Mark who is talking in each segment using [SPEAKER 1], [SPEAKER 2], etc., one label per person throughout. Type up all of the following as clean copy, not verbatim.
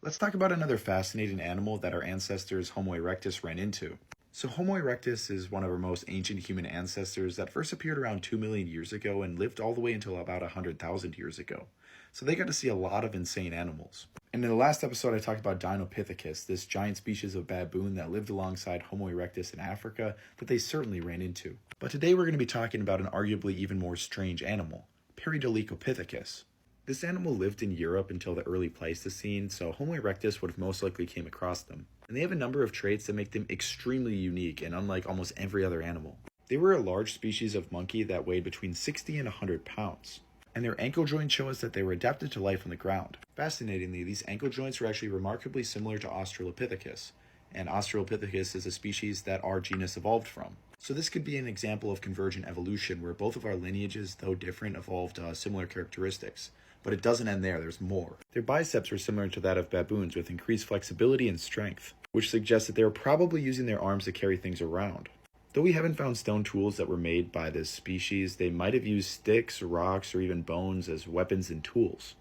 [SPEAKER 1] Let's talk about another fascinating animal that our ancestors Homo erectus ran into. So Homo erectus is one of our most ancient human ancestors that first appeared around 2 million years ago and lived all the way until about 100,000 years ago. So they got to see a lot of insane animals. And in the last episode I talked about Paradolichopithecus, this giant species of baboon that lived alongside Homo erectus in Africa that they certainly ran into. But today we're going to be talking about an arguably even more strange animal, Paradolichopithecus. This animal lived in Europe until the early Pleistocene, so Homo erectus would have most likely came across them. And they have a number of traits that make them extremely unique and unlike almost every other animal. They were a large species of monkey that weighed between 60 and 100 pounds. And their ankle joints show us that they were adapted to life on the ground. Fascinatingly, these ankle joints were actually remarkably similar to Australopithecus, and Australopithecus is a species that our genus evolved from. So this could be an example of convergent evolution where both of our lineages, though different, evolved similar characteristics. But it doesn't end there, there's more. Their biceps were similar to that of baboons with increased flexibility and strength, which suggests that they were probably using their arms to carry things around. Though we haven't found stone tools that were made by this species, they might have used sticks, rocks, or even bones as weapons and tools.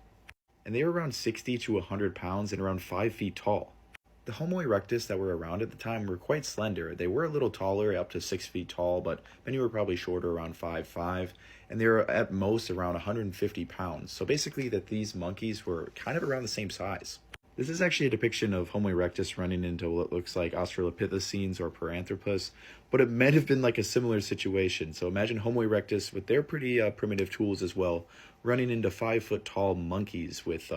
[SPEAKER 1] And they were around 60 to 100 pounds and around 5 feet tall. The Homo erectus that were around at the time were quite slender. They were a little taller, up to 6 feet tall, but many were probably shorter, around 5'5", and they were at most around 150 pounds. So basically that these monkeys were kind of around the same size. This is actually a depiction of Homo erectus running into what looks like Australopithecines or Paranthropus, but it might have been like a similar situation. So imagine Homo erectus with their pretty primitive tools as well, running into 5-foot tall monkeys with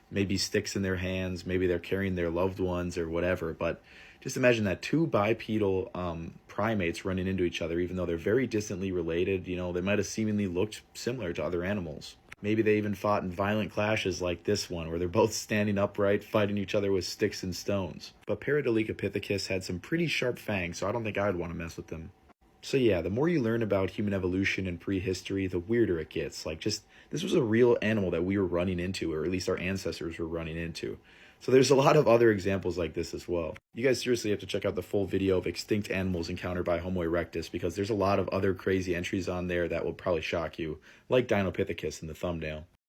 [SPEAKER 1] maybe sticks in their hands, maybe they're carrying their loved ones or whatever. But just imagine that two bipedal primates running into each other, even though they're very distantly related. You know, they might have seemingly looked similar to other animals. Maybe they even fought in violent clashes like this one, where they're both standing upright, fighting each other with sticks and stones. But Paradolichopithecus had some pretty sharp fangs, so I don't think I'd want to mess with them. So yeah, the more you learn about human evolution and prehistory, the weirder it gets. Like, just, this was a real animal that we were running into, or at least our ancestors were running into. So there's a lot of other examples like this as well. You guys seriously have to check out the full video of extinct animals encountered by Homo erectus, because there's a lot of other crazy entries on there that will probably shock you, like Dinopithecus in the thumbnail.